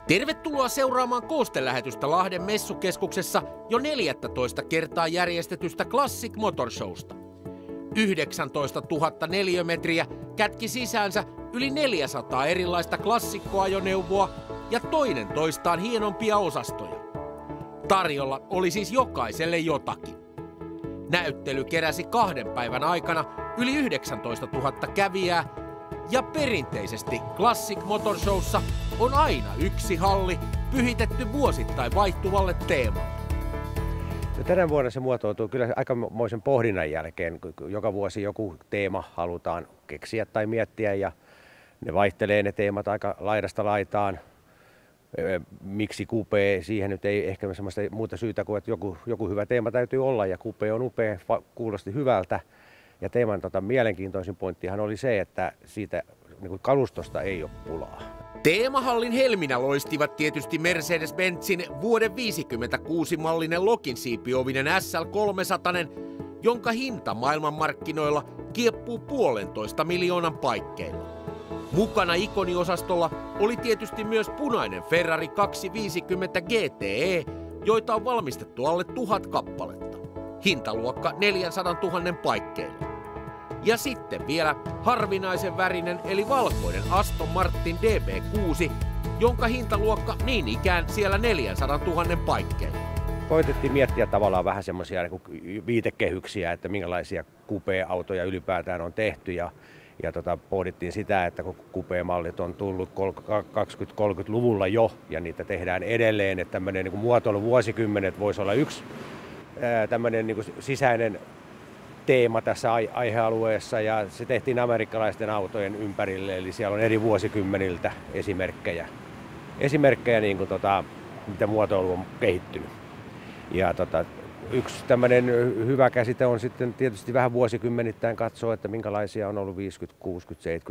Tervetuloa seuraamaan koostelähetystä Lahden messukeskuksessa jo 14 kertaa järjestetystä Classic Motor Showsta. 19 000 neliömetriä kätki sisäänsä yli 400 erilaista klassikkoajoneuvoa ja toinen toistaan hienompia osastoja. Tarjolla oli siis jokaiselle jotakin. Näyttely keräsi 2 päivän aikana yli 19 000 kävijää ja perinteisesti Classic Motor Showssa on aina yksi halli pyhitetty vuosittain vaihtuvalle teemalle. Tänä vuonna se muotoutuu kyllä aikamoisen pohdinnan jälkeen. Joka vuosi joku teema halutaan keksiä tai miettiä ja ne vaihtelee ne teemat aika laidasta laitaan. Miksi kupee? Siihen nyt ei ehkä semmoista muuta syytä kuin, että joku hyvä teema täytyy olla ja kupee on upea, kuulosti hyvältä. Ja teeman mielenkiintoisin pointtihan oli se, että siitä niin kalustosta ei ole pulaa. Teemahallin helminä loistivat tietysti Mercedes-Benzin vuoden 1956 mallinen lokinsiipiovinen SL300, jonka hinta maailmanmarkkinoilla kieppuu 1,5 miljoonan paikkeilla. Mukana ikoniosastolla oli tietysti myös punainen Ferrari 250 GTE, joita on valmistettu alle 1000 kappaletta. Hintaluokka 400 000 paikkeilla. Ja sitten vielä harvinaisen värinen eli valkoinen Aston Martin DB6, jonka hintaluokka niin ikään siellä 400 000 paikkeilla. Koitettiin miettiä tavallaan vähän semmoisia viitekehyksiä, että minkälaisia kupee-autoja ylipäätään on tehty ja pohdittiin sitä, että kun kupee-mallit on tullut 20-30-luvulla jo ja niitä tehdään edelleen, että tämmöinen niin muotoilu vuosikymmenet voisi olla yksi tämmöinen niin sisäinen teema tässä aihealueessa ja se tehtiin amerikkalaisten autojen ympärille, eli siellä on eri vuosikymmeniltä esimerkkejä niin kuin mitä muotoilu on kehittynyt. Ja yksi tämmöinen hyvä käsite on sitten tietysti vähän vuosikymmenittäin katsoa, että minkälaisia on ollut 50-, 60-,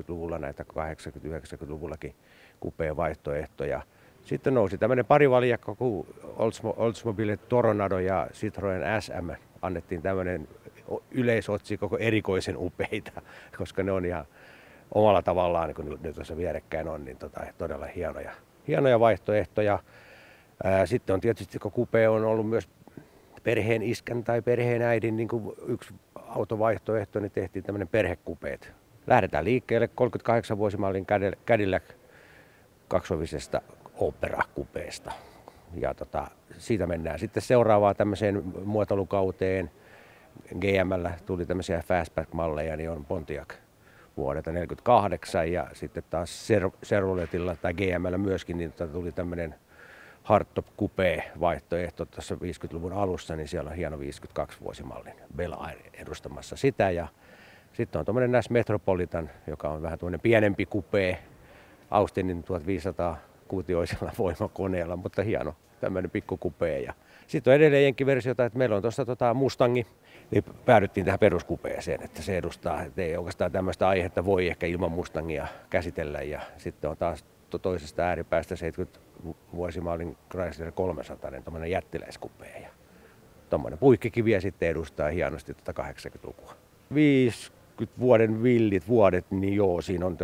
70-luvulla näitä 80-90-luvullakin kupeen vaihtoehtoja. Sitten nousi tämmöinen parivaljakko kuin Oldsmobile Toronado ja Citroën SM. Annettiin tämmöinen yleisotsikko kuin erikoisen upeita, koska ne on ihan omalla tavallaan, niin kuin nyt tuossa vierekkäin on, niin todella hienoja vaihtoehtoja. Sitten on tietysti, kun kupee on ollut myös perheen iskän tai perheen äidin niin kuin yksi autovaihtoehto, niin tehtiin tämmöinen perhekupeet. Lähdetään liikkeelle 38-vuosimallin Cadillac kaksovisesta opera-kupeesta. Ja siitä mennään sitten seuraavaan tämmöiseen muotoilukauteen. GM:llä tuli tämmöisiä fastback-malleja, niin on Pontiac vuodelta 1948 ja sitten taas Chevroletilla tai GM:llä myöskin niin tuli tämmöinen hardtop coupé vaihtoehto tuossa 50-luvun alussa, niin siellä on hieno 52-vuosimallin Bel Air edustamassa sitä ja sitten on tuommoinen NAS Metropolitan, joka on vähän tuommoinen pienempi coupé Austinin 1500 kuutioisella voimakoneella, mutta hieno tämmöinen pikku coupé. Ja sitten on edelleen jenkkiversiota, että meillä on tuossa Mustangi, niin päädyttiin tähän peruskupeeseen, että se edustaa, että ei oikeastaan tämmöistä aihetta voi ehkä ilman Mustangia käsitellä ja sitten on taas toisesta ääripäästä 70-vuosimallin Chrysler 300, tuommoinen jättiläiskupee ja tuommoinen puikkikiviä sitten edustaa hienosti 80-lukua. 50 vuoden villit vuodet, niin joo, siinä on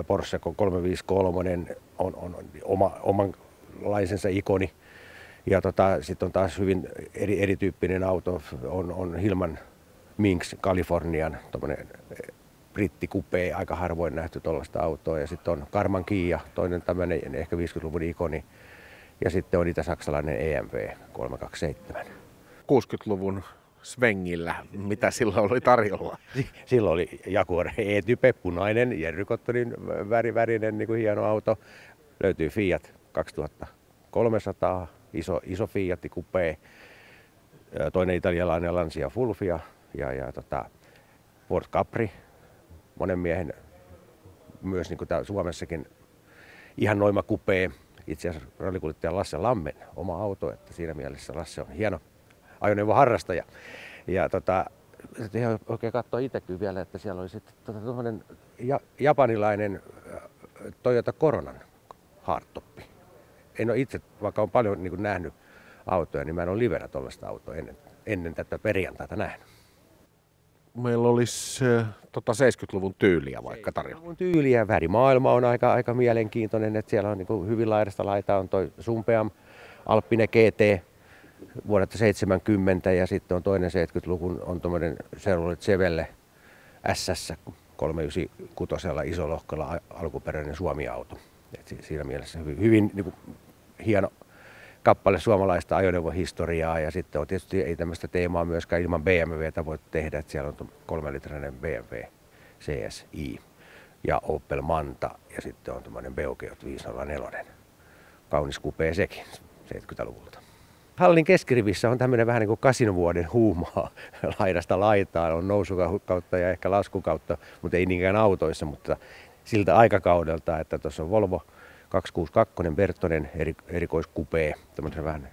Porsche 353 on omanlaisensa ikoni. Ja sitten on taas hyvin erityyppinen auto, on Hillman Minx Kalifornian brittikupee, aika harvoin nähty tuollaista autoa. Ja sitten on Karmann Kia, toinen tämmöinen ehkä 50-luvun ikoni. Ja sitten on itä-saksalainen EMV 327. 60-luvun svengillä, mitä silloin oli tarjolla? Silloin oli Jaguar E-Type, punainen, Jerry Cottonin värinen niin kuin hieno auto. Löytyy Fiat 2300, iso Fiat Coupé, toinen italialainen Lancia Fulvia ja Ford Capri, monen miehen myös niin kuin Suomessakin ihan noima Coupé, itse asiassa rallikuljettaja Lasse Lammen oma auto, että siinä mielessä Lasse on hieno ajoneuvoharrastaja. Ja ihan oikein katsoa itsekin vielä, että siellä oli sitten japanilainen Toyota Coronan hardtoppi. En ole itse, vaikka olen paljon niin kuin nähnyt autoja, niin mä en ole livenä tuollaista autoa ennen tätä perjantaita nähnyt. meillä olisi 70-luvun tyyliä vaikka tarjolla? 70-luvun tyyliä, värimaailma on aika mielenkiintoinen, että siellä on niin hyvin laidasta laitaa on toi Sumpeam Alppine GT vuodelta 70 ja sitten on toinen 70-luvun on tuommoinen Chevrolet Chevelle SS 396 isolohkolla alkuperäinen Suomi-auto. Et siinä mielessä hyvin niin kuin, hieno kappale suomalaista ajoneuvohistoriaa ja sitten on tietysti ei tämmöistä teemaa myöskään ilman BMWtä voi tehdä, että siellä on 3-litrainen BMW CSI ja Opel Manta ja sitten on tämmöinen Peugeot 504. Kaunis kupee sekin 70-luvulta. Hallin keskirivissä on tämmöinen vähän niin kuin kasinovuoden huumaa laidasta laitaan, on nousukautta ja ehkä laskukautta, mutta ei niinkään autoissa, mutta siltä aikakaudelta, että tuossa on Volvo 262 Bertonen erikoiskupee, tämmöisen vähän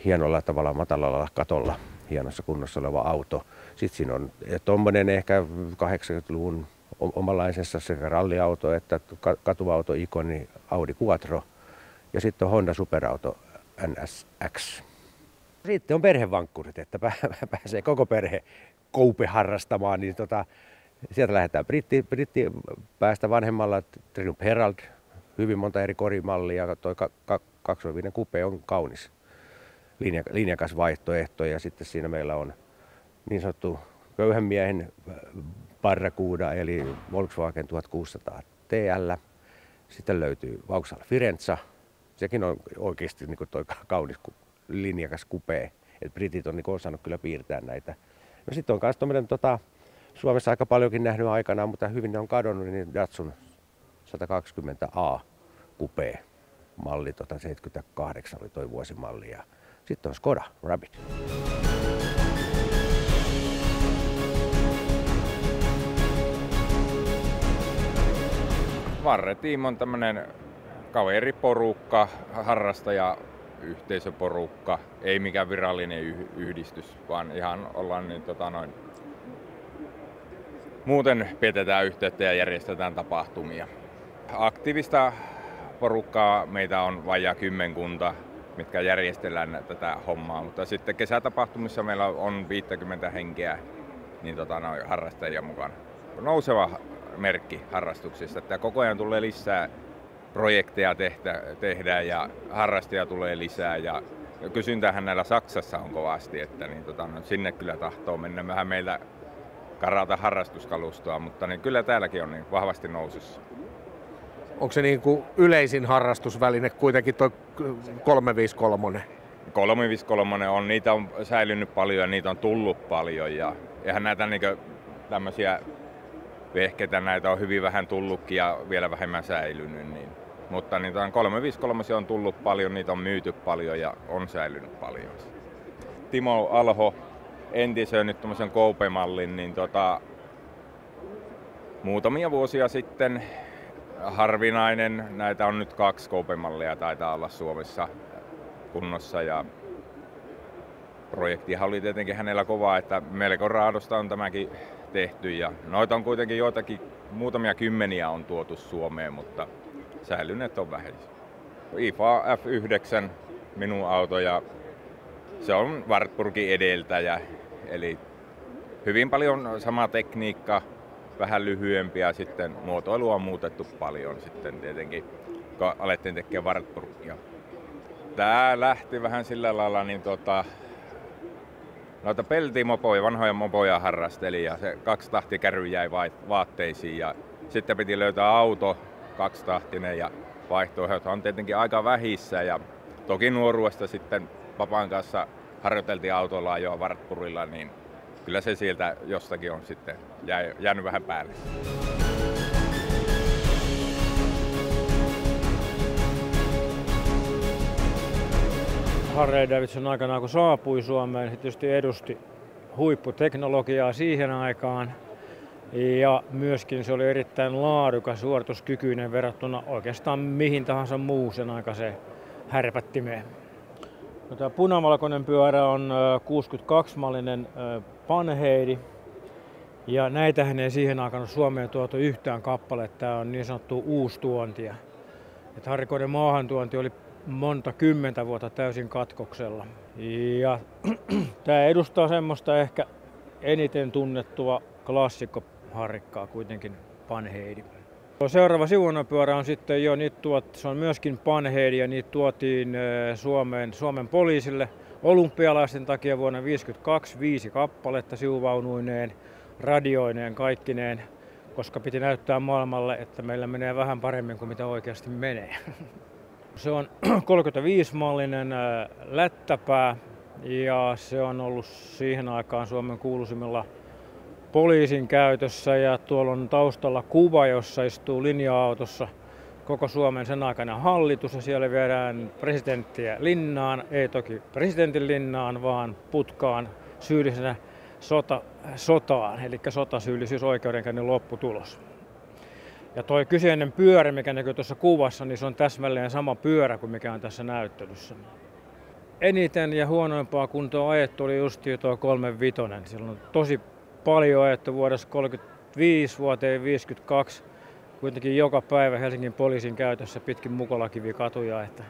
hienolla tavalla matalalla katolla hienossa kunnossa oleva auto. Sitten siinä on tuommoinen ehkä 80-luvun omanlaisessa sekä ralliauto että katuauto-ikoni Audi Quattro ja sitten on Honda Superauto NSX. Sitten on perhevankkurit, että pääsee koko perhe koupe harrastamaan, niin sieltä lähdetään brittipäästä vanhemmalla Triumph Herald, hyvin monta eri korimallia, tuo 2.5 kupe on kaunis linjakas vaihtoehto ja sitten siinä meillä on niin sanottu köyhän miehen Barracuda eli Volkswagen 1600 TL. Sitten löytyy Vauxhall Firenza, sekin on oikeasti niin toi kaunis linjakas kupee, että britit on niin osannut kyllä piirtää näitä. No sitten on myös tuommoinen Suomessa aika paljonkin nähnyt aikanaan, mutta hyvin ne on kadonnut, niin Datsun 120A kupee malli 78 oli toi vuosimalli ja sitten on Skoda Rapid. Varre-team on tämmönen kaveriporukka, harrastaja, yhteisöporukka, ei mikään virallinen yhdistys, vaan ihan ollaan niin, muuten pidetään yhteyttä ja järjestetään tapahtumia. Aktiivista porukkaa meitä on vajaa 10 kunta, mitkä järjestellään tätä hommaa, mutta sitten kesätapahtumissa meillä on 50 henkeä niin harrastajia mukana. Nouseva merkki harrastuksista, että koko ajan tulee lisää projekteja tehdään ja harrastajia tulee lisää ja kysyntähän näillä Saksassa on kovasti, että niin, sinne kyllä tahtoo mennä vähän meillä karata harrastuskalustoa, mutta niin kyllä täälläkin on niin vahvasti nousussa. Onko se niin kuin yleisin harrastusväline kuitenkin tuo 353? 353 on, niitä on säilynyt paljon ja niitä on tullut paljon ja eihän näitä niin tämmöisiä vehkeitä näitä on hyvin vähän tullutkin ja vielä vähemmän säilynyt. Niin. Mutta niitä on 353 on tullut paljon, niitä on myyty paljon ja on säilynyt paljon. Timo Alho entisöi nyt tämmöisen koupemallin, niin muutamia vuosia sitten harvinainen, näitä on nyt 2 koupemallia taitaa olla Suomessa kunnossa ja projektihan oli tietenkin hänellä kovaa, että melko raadosta on tämäkin tehty ja noita on kuitenkin joitakin, muutamia kymmeniä on tuotu Suomeen, mutta säilyneet on vähäisiä. IFA F9 minun auto ja se on Wartburgin edeltäjä, eli hyvin paljon sama tekniikka, vähän lyhyempi ja sitten muotoilua on muutettu paljon sitten tietenkin, kun alettiin tekemään Wartburgia. Tää lähti vähän sillä lailla, niin noita peltimopoja, vanhoja mopoja harrasteli ja se 2-tahtikärry jäi vaatteisiin ja sitten piti löytää auto 2-tahtinen ja vaihtoehdot on tietenkin aika vähissä ja toki nuoruudesta sitten papan kanssa harjoiteltiin autolla ajoa Wartburgilla, niin kyllä se sieltä jostakin on sitten jäänyt vähän päälle. Harley Davidson aikanaan kun saapui Suomeen, se tietysti edusti huipputeknologiaa siihen aikaan. Ja myöskin se oli erittäin laadukas, suorituskykyinen verrattuna oikeastaan mihin tahansa muu sen aikaiseen härpättimeen. No, tämä punavalkoinen pyörä on 62-mallinen Panheidi. Ja näitähän ei siihen aikaan Suomeen tuotu yhtään kappaletta. Tämä on niin sanottu uustuontia. Harrikoiden maahantuonti oli monta kymmentä vuotta täysin katkoksella. Ja tämä edustaa semmoista ehkä eniten tunnettua klassikkoharrikkaa kuitenkin Panheidi. Seuraava sivunapyörä on sitten jo, se on myöskin Panheidi ja niitä tuotiin Suomen poliisille olympialaisten takia vuonna 1952 5 kappaletta sivuvaunuineen, radioineen, kaikkineen, koska piti näyttää maailmalle, että meillä menee vähän paremmin kuin mitä oikeasti menee. Se on 35-mallinen lättäpää ja se on ollut siihen aikaan Suomen kuuluisimmilla poliisin käytössä ja tuolla on taustalla kuva, jossa istuu linja-autossa koko Suomen sen aikana hallitus ja siellä viedään presidenttiä linnaan, ei toki presidentin linnaan, vaan putkaan syyllisenä sotaan, eli sotasyyllisyysoikeudenkäynnin lopputulos. Ja tuo kyseinen pyörä, mikä näkyy tuossa kuvassa, niin se on täsmälleen sama pyörä kuin mikä on tässä näyttelyssä. Eniten ja huonoimpaa kuntoa ajettu oli just tuo 35. Siellä on tosi paljon ajettu vuodesta 1935 vuoteen 1952. Kuitenkin joka päivä Helsingin poliisin käytössä pitkin Mukolakivikatuja, että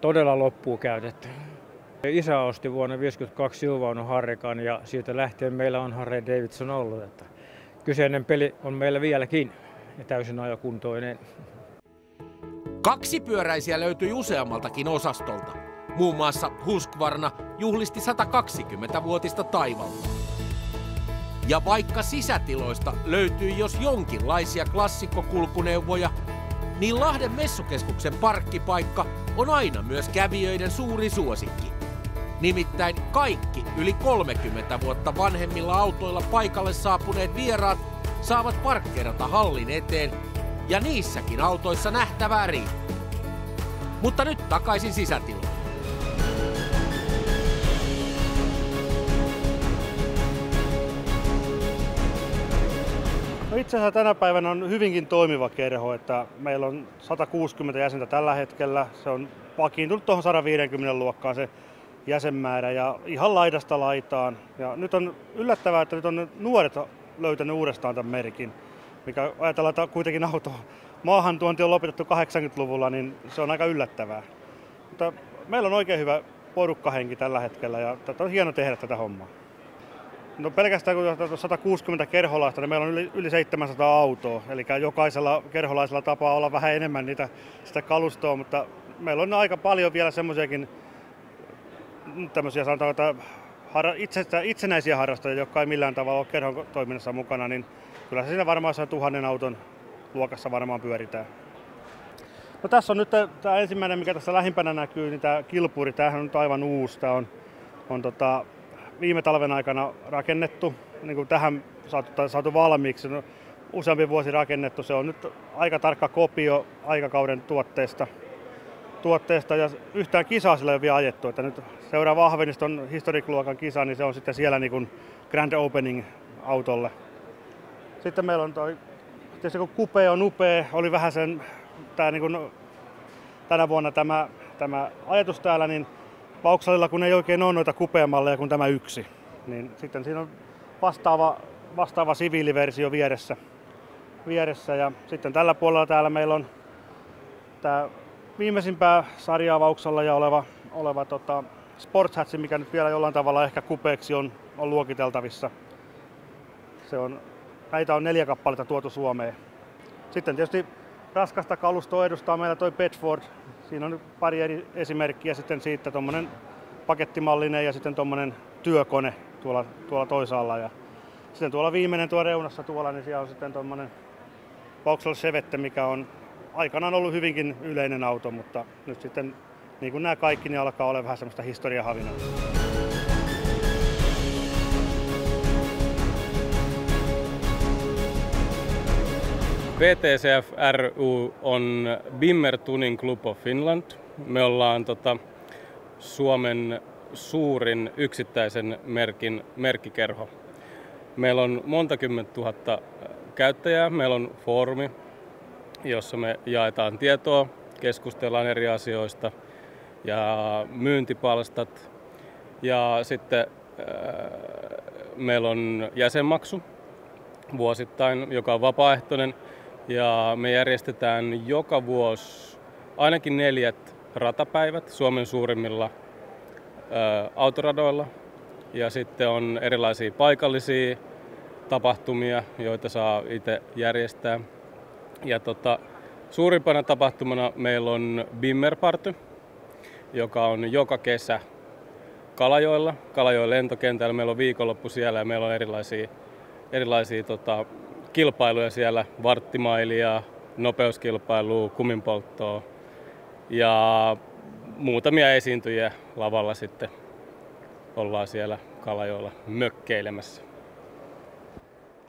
todella loppuun käytetty. Isä osti vuonna 1952 sivuvaunun Harrikan ja siitä lähtien meillä on Harley Davidson ollut. Että kyseinen peli on meillä vieläkin ja täysin ajokuntoinen. Kaksipyöräisiä löytyi useammaltakin osastolta. Muun muassa Husqvarna juhlisti 120-vuotista taivalta. Ja vaikka sisätiloista löytyi jos jonkinlaisia klassikkokulkuneuvoja, niin Lahden messukeskuksen parkkipaikka on aina myös kävijöiden suuri suosikki. Nimittäin kaikki yli 30 vuotta vanhemmilla autoilla paikalle saapuneet vieraat saavat parkkeerata hallin eteen ja niissäkin autoissa nähtävää riittää. Mutta nyt takaisin sisätiloihin. No itse asiassa tänä päivänä on hyvinkin toimiva kerho, että meillä on 160 jäsentä tällä hetkellä. Se on vakiintunut tuohon 150 luokkaan se jäsenmäärä ja ihan laidasta laitaan. Ja nyt on yllättävää, että nyt on nuoret löytänyt uudestaan tämän merkin, mikä ajatellaan, että kuitenkin auto maahantuonti on lopetettu 80-luvulla, niin se on aika yllättävää. Mutta meillä on oikein hyvä porukkahenki tällä hetkellä ja on hieno tehdä tätä hommaa. No pelkästään kun on 160 kerholaista, niin meillä on yli 700 autoa, eli jokaisella kerholaisella tapaa olla vähän enemmän sitä kalustoa, mutta meillä on aika paljon vielä semmoisiakin tämmöisiä sanotaan, että itsenäisiä harrastajia, jotka ei millään tavalla ole kerhon toiminnassa mukana, niin kyllä se siinä varmaan 1000 auton luokassa varmaan pyöritään. No tässä on nyt tämä ensimmäinen, mikä tässä lähimpänä näkyy, niin tämä kilpuri. Tämähän on nyt aivan uusi. Tämä on viime talven aikana rakennettu, niin kuin tähän saatu valmiiksi. No, useampi vuosi rakennettu. Se on nyt aika tarkka kopio aikakauden tuotteesta ja yhtään kisaa sillä ei ole vielä ajettu. Että nyt seuraava Ahveniston historic-luokan kisa, niin se on sitten siellä niin kuin grand opening autolle. Sitten meillä on tietysti kun kupé on upea, oli vähän sen niin kuin tänä vuonna tämä ajatus täällä, niin Vauxhallilla kun ei oikein ole noita kupeamalleja kuin tämä yksi, niin sitten siinä on vastaava siviiliversio vieressä ja sitten tällä puolella täällä meillä on tämä viimeisimpää sarjaa Vauxhalla oleva sports hatch, mikä nyt vielä jollain tavalla ehkä kupeeksi on luokiteltavissa. Näitä on 4 kappaletta tuotu Suomeen. Sitten tietysti raskasta kalustoa edustaa meillä toi Bedford. Siinä on pari eri esimerkkiä sitten siitä, tuommoinen pakettimallinen ja sitten tuommoinen työkone tuolla toisaalla. Ja sitten tuolla viimeinen tuolla reunassa tuolla, niin siellä on sitten tuommoinen Vauxhall Chevette, mikä on aikanaan ollut hyvinkin yleinen auto, mutta nyt sitten niin kuin nämä kaikki, niin alkaa olla vähän semmoista historiahavinaa. VTCF ry on Bimmer Tuning Club of Finland. Me ollaan Suomen suurin yksittäisen merkin merkkikerho. Meillä on monta kymmentä tuhatta käyttäjää. Meillä on foorumi, jossa me jaetaan tietoa, keskustellaan eri asioista ja myyntipalstat. Ja sitten meillä on jäsenmaksu vuosittain, joka on vapaaehtoinen. Ja me järjestetään joka vuosi ainakin 4 ratapäivät Suomen suurimmilla autoradoilla. Ja sitten on erilaisia paikallisia tapahtumia, joita saa itse järjestää. Ja suurimpana tapahtumana meillä on Bimmerparty, joka on joka kesä Kalajoen lentokentällä. Meillä on viikonloppu siellä ja meillä on erilaisia kilpailuja siellä, varttimailia, nopeuskilpailua, kuminpolttoa ja muutamia esiintyjiä lavalla sitten ollaan siellä Kalajoella mökkeilemässä.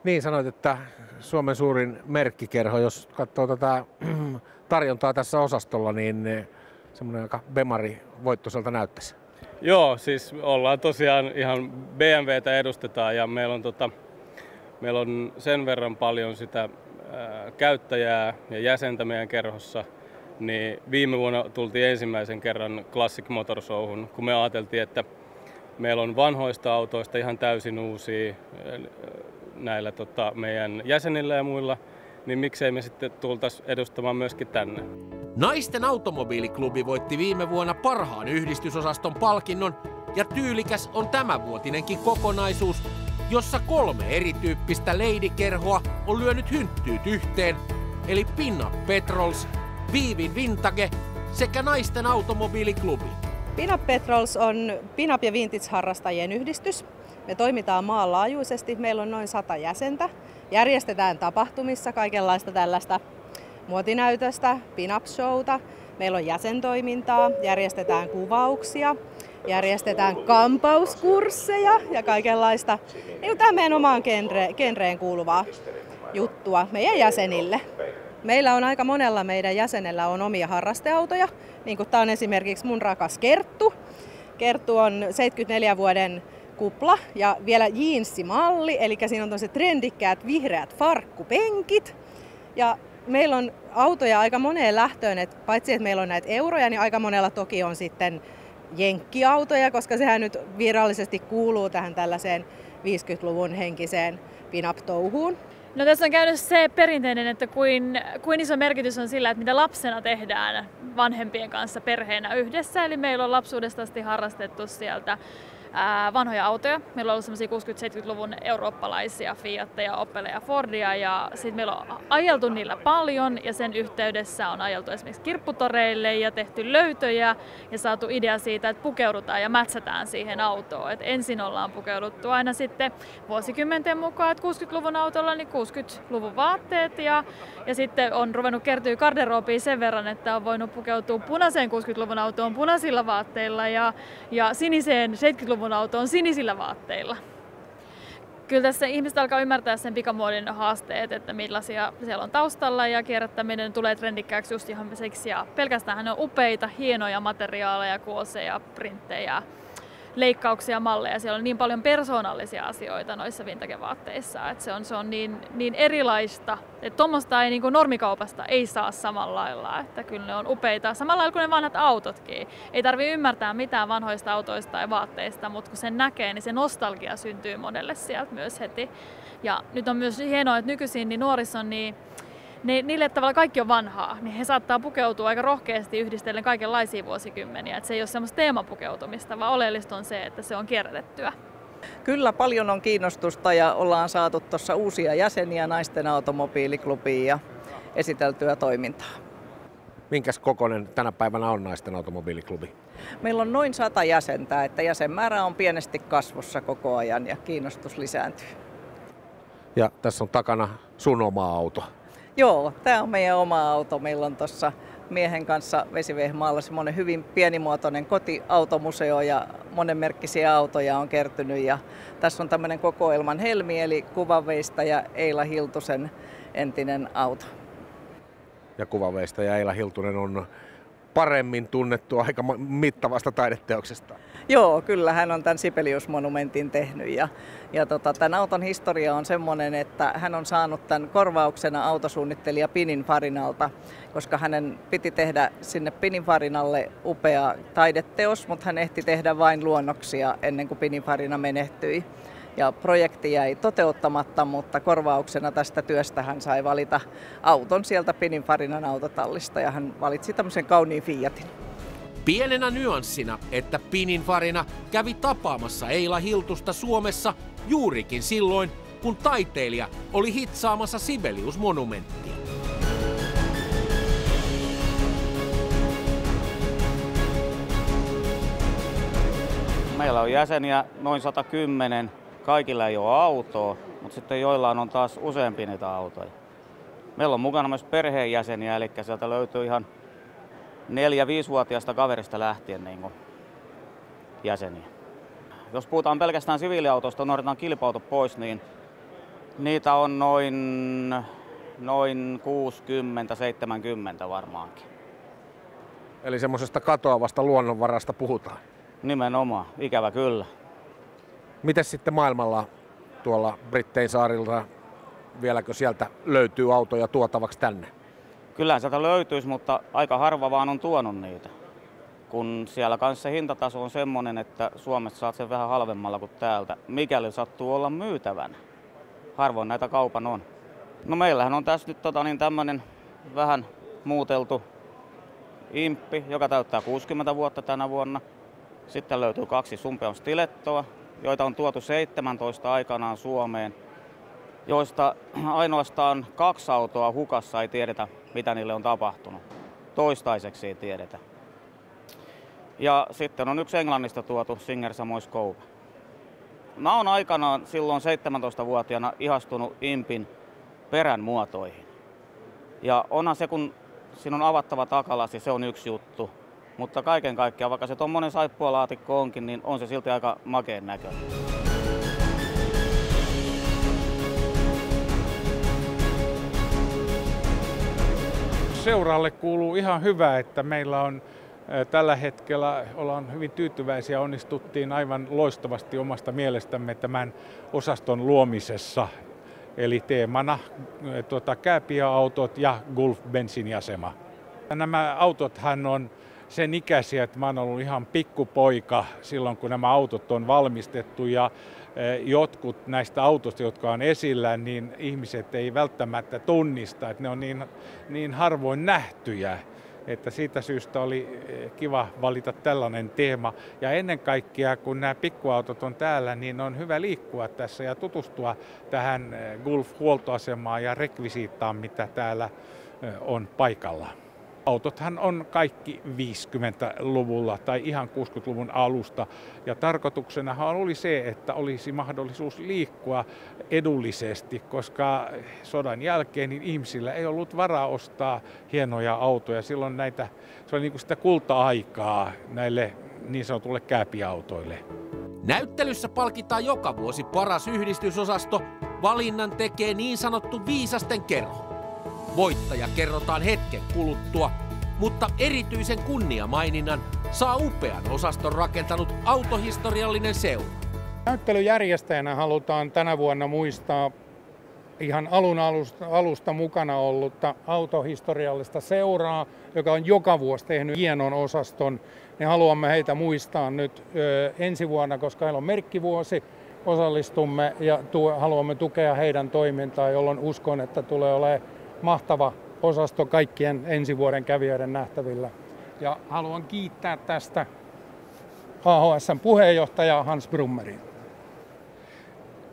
Niin sanoit, että Suomen suurin merkkikerho, jos katsoo tätä tarjontaa tässä osastolla, niin semmoinen aika bemari voittoiselta näyttäisi. Joo, siis ollaan tosiaan ihan BMWtä edustetaan ja meillä on sen verran paljon sitä käyttäjää ja jäsentä meidän kerhossa, niin viime vuonna tultiin ensimmäisen kerran Classic Motor Showhun, kun me ajateltiin, että meillä on vanhoista autoista ihan täysin uusia näillä meidän jäsenillä ja muilla, niin miksei me sitten tultaisi edustamaan myöskin tänne. Naisten automobiiliklubi voitti viime vuonna parhaan yhdistysosaston palkinnon ja tyylikäs on tämänvuotinenkin kokonaisuus, jossa 3 erityyppistä Lady-kerhoa on lyönyt hynttyyt yhteen, eli Pinup Petrols, Viivin Vintage sekä naisten automobiiliklubi. Pinup Petrols on pinup- ja vintage-harrastajien yhdistys. Me toimitaan maanlaajuisesti, meillä on noin 100 jäsentä. Järjestetään tapahtumissa kaikenlaista tällaista muotinäytöstä, pinup-showta. Meillä on jäsentoimintaa, järjestetään kuvauksia, järjestetään kampauskursseja ja kaikenlaista niin tähän meidän omaan genreen kuuluvaa juttua meidän jäsenille. Meillä on aika monella meidän jäsenellä on omia harrasteautoja, niin kuin tämä on esimerkiksi mun rakas Kerttu. Kerttu on 74 vuoden kupla ja vielä jeansimalli, eli siinä on tosi trendikkäät vihreät farkkupenkit. Ja meillä on autoja aika moneen lähtöön, että paitsi että meillä on näitä euroja, niin aika monella toki on sitten jenkkiautoja, koska sehän nyt virallisesti kuuluu tähän tällaiseen 50-luvun henkiseen pinup-touhuun. No tässä on käynyt se perinteinen, että kuin iso merkitys on sillä, että mitä lapsena tehdään vanhempien kanssa perheenä yhdessä. Eli meillä on lapsuudesta asti harrastettu sieltä vanhoja autoja. Meillä on ollut semmoisia 60-70-luvun eurooppalaisia Fiatteja, Opeleja ja Fordia ja sitten meillä on ajeltu niillä paljon ja sen yhteydessä on ajeltu esimerkiksi kirpputoreille ja tehty löytöjä ja saatu idea siitä, että pukeudutaan ja mätsätään siihen autoon. Et ensin ollaan pukeuduttu aina sitten vuosikymmenten mukaan, että 60-luvun autolla niin 60-luvun vaatteet ja sitten on ruvennut kertyä garderobiin sen verran, että on voinut pukeutua punaiseen 60-luvun autoon punaisilla vaatteilla ja siniseen 70-luvun autoon sinisillä vaatteilla. Kyllä tässä ihmiset alkaa ymmärtää sen pikamuodin haasteet, että millaisia siellä on taustalla ja kierrättäminen tulee trendikkääksi just ihan seksi. Ja pelkästään ne on upeita, hienoja materiaaleja, kuoseja, printtejä, leikkauksia, malleja. Siellä on niin paljon persoonallisia asioita noissa vintage-vaatteissa, että se on niin erilaista. Että tuommoista ei niin kuin normikaupasta ei saa samalla lailla, että kyllä ne on upeita. Samalla lailla kuin ne vanhat autotkin. Ei tarvitse ymmärtää mitään vanhoista autoista tai vaatteista, mutta kun sen näkee, niin se nostalgia syntyy monelle sieltä myös heti. Ja nyt on myös hienoa, että nykyisin niin nuorissa on niille tavalla kaikki on vanhaa, niin he saattaa pukeutua aika rohkeasti yhdistellen kaikenlaisia vuosikymmeniä. Että se ei ole semmoista teemapukeutumista, vaan oleellista on se, että se on kierrätettyä. Kyllä paljon on kiinnostusta ja ollaan saatu tuossa uusia jäseniä naisten automobiiliklubiin ja esiteltyä toimintaa. Minkäs kokoinen tänä päivänä on naisten automobiiliklubi? Meillä on noin 100 jäsentä, että jäsenmäärä on pienesti kasvussa koko ajan ja kiinnostus lisääntyy. Ja tässä on takana sun oma auto. Joo, tämä on meidän oma auto. Meillä on tuossa miehen kanssa Vesivehmaalla semmoinen hyvin pienimuotoinen kotiautomuseo ja monenmerkkisiä autoja on kertynyt. Ja tässä on tämmöinen kokoelman helmi eli kuvanveistäjä Eila Hiltusen entinen auto. Ja kuvanveistäjä Eila Hiltunen on paremmin tunnettu aika mittavasta taideteoksesta. Joo, kyllä hän on tämän Sibelius-monumentin tehnyt ja tämän auton historia on semmoinen, että hän on saanut tämän korvauksena autosuunnittelija Pininfarinalta, koska hänen piti tehdä sinne Pininfarinalle upea taideteos, mutta hän ehti tehdä vain luonnoksia ennen kuin Pininfarina menehtyi. Ja projekti jäi toteuttamatta, mutta korvauksena tästä työstä hän sai valita auton sieltä Pininfarinan autotallista ja hän valitsi tämmöisen kauniin Fiatin. Pienenä nyanssina, että Pininfarina kävi tapaamassa Eila Hiltusta Suomessa juurikin silloin, kun taiteilija oli hitsaamassa Sibelius-monumenttia. Meillä on jäseniä noin 110, kaikilla ei ole autoa, mutta sitten joillain on taas useampi niitä autoja. Meillä on mukana myös perheenjäseniä, eli sieltä löytyy ihan 4-5-vuotiaasta kaverista lähtien niin jäseniä. Jos puhutaan pelkästään siviiliautoista, unohdetaan kilpa-autot pois, niin niitä on noin 60-70 varmaankin. Eli semmoisesta katoavasta luonnonvarasta puhutaan? Nimenomaan, ikävä kyllä. Mites sitten maailmalla tuolla Brittein saarilta, vieläkö sieltä löytyy autoja tuotavaksi tänne? Kyllä sieltä löytyisi, mutta aika harva vaan on tuonut niitä. Kun siellä kanssa se hintataso on semmoinen, että Suomessa saat sen vähän halvemmalla kuin täältä, mikäli sattuu olla myytävänä. Harvoin näitä kaupan on. No meillähän on tässä nyt tämmöinen vähän muuteltu Imppi, joka täyttää 60 vuotta tänä vuonna. Sitten löytyy 2 Sumpeon Stilettoa, joita on tuotu 17 aikanaan Suomeen, joista ainoastaan 2 autoa hukassa ei tiedetä, mitä niille on tapahtunut. Toistaiseksi ei tiedetä. Ja sitten on 1 Englannista tuotu Singer Samoy Scope. Mä oon aikanaan silloin 17-vuotiaana ihastunut Impin perän muotoihin. Ja onhan se, kun siinä on avattava takalasi, se on yksi juttu. Mutta kaiken kaikkiaan, vaikka se tommonen saippualaatikko onkin, niin on se silti aika makeen näköinen. Seuraalle kuuluu ihan hyvä, että meillä on tällä hetkellä, ollaan hyvin tyytyväisiä, onnistuttiin aivan loistavasti omasta mielestämme tämän osaston luomisessa. Eli teemana kääpiöautot ja Gulf-bensiiniasema. Nämä autothan on sen ikäisiä, että mä oon ollut ihan pikkupoika silloin, kun nämä autot on valmistettu, ja jotkut näistä autoista, jotka on esillä, niin ihmiset ei välttämättä tunnista, että ne on niin harvoin nähtyjä, että siitä syystä oli kiva valita tällainen teema. Ja ennen kaikkea, kun nämä pikkuautot on täällä, niin on hyvä liikkua tässä ja tutustua tähän Gulf-huoltoasemaan ja rekvisiittaan, mitä täällä on paikalla. Autothan on kaikki 50-luvulla tai ihan 60-luvun alusta, ja tarkoituksenahan oli se, että olisi mahdollisuus liikkua edullisesti, koska sodan jälkeen niin ihmisillä ei ollut varaa ostaa hienoja autoja. Silloin se oli niin kuin sitä kulta-aikaa näille niin sanotulle kääpiautoille. Näyttelyssä palkitaan joka vuosi paras yhdistysosasto. Valinnan tekee niin sanottu viisasten kerho. Voittaja kerrotaan hetken kuluttua, mutta erityisen kunniamaininnan saa upean osaston rakentanut autohistoriallinen seura. Näyttelyn järjestäjänä halutaan tänä vuonna muistaa ihan alusta mukana ollutta autohistoriallista seuraa, joka on joka vuosi tehnyt hienon osaston. Ne haluamme heitä muistaa nyt ensi vuonna, koska heillä on merkkivuosi. Osallistumme ja haluamme tukea heidän toimintaa, jolloin uskon, että tulee olemaan mahtava osasto kaikkien ensi vuoden kävijöiden nähtävillä. Ja haluan kiittää tästä AHS:n puheenjohtajaa Hans Brummeria.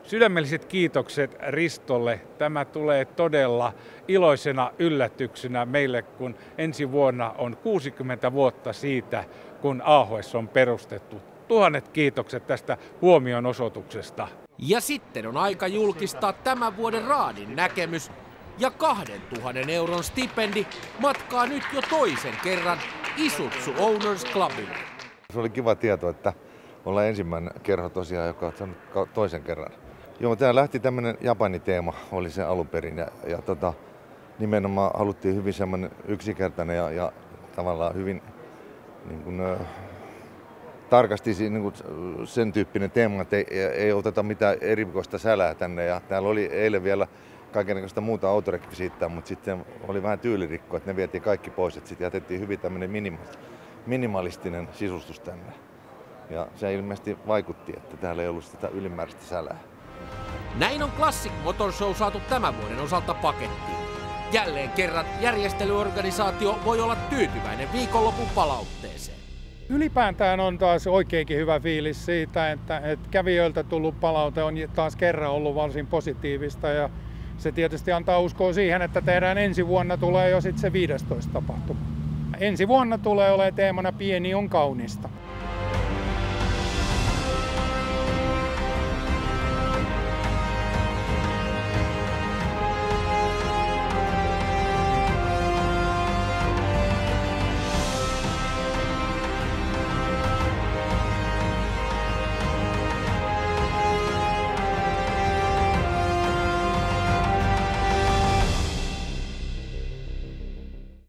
Sydämelliset kiitokset Ristolle. Tämä tulee todella iloisena yllätyksenä meille, kun ensi vuonna on 60 vuotta siitä, kun AHS on perustettu. 1000 kiitokset tästä huomionosoituksesta. Ja sitten on aika julkistaa tämän vuoden raadin näkemys. Ja 2000 euron stipendi matkaa nyt jo toisen kerran Isuzu Owners Clubille. Se oli kiva tieto, että ollaan ensimmäinen kerho tosiaan, joka on saanut toisen kerran. Joo, tää lähti tämmönen Japani-teema, oli se alun perin. Ja nimenomaan haluttiin hyvin semmoinen yksinkertainen ja tavallaan hyvin niin kuin, tarkasti niin kuin sen tyyppinen teema, että ei oteta mitään erikoista sälää tänne. Ja täällä oli eilen vielä kaikenlaista muuta autorekvisiittaa, mutta sitten oli vähän tyylirikko, että ne vietiin kaikki pois, että sitten jätettiin hyvin tämmöinen minimalistinen sisustus tänne. Ja se ilmeisesti vaikutti, että täällä ei ollut sitä ylimääräistä sälää. Näin on Classic Motor Show saatu tämän vuoden osalta pakettiin. Jälleen kerran järjestelyorganisaatio voi olla tyytyväinen viikonlopun palautteeseen. Ylipäätään on taas oikeinkin hyvä fiilis siitä, että kävijöiltä tullut palaute on taas kerran ollut varsin positiivista ja se tietysti antaa uskoa siihen, että tehdään ensi vuonna tulee jo sitten se 15. tapahtuma. Ensi vuonna tulee olemaan teemana Pieni on kaunista.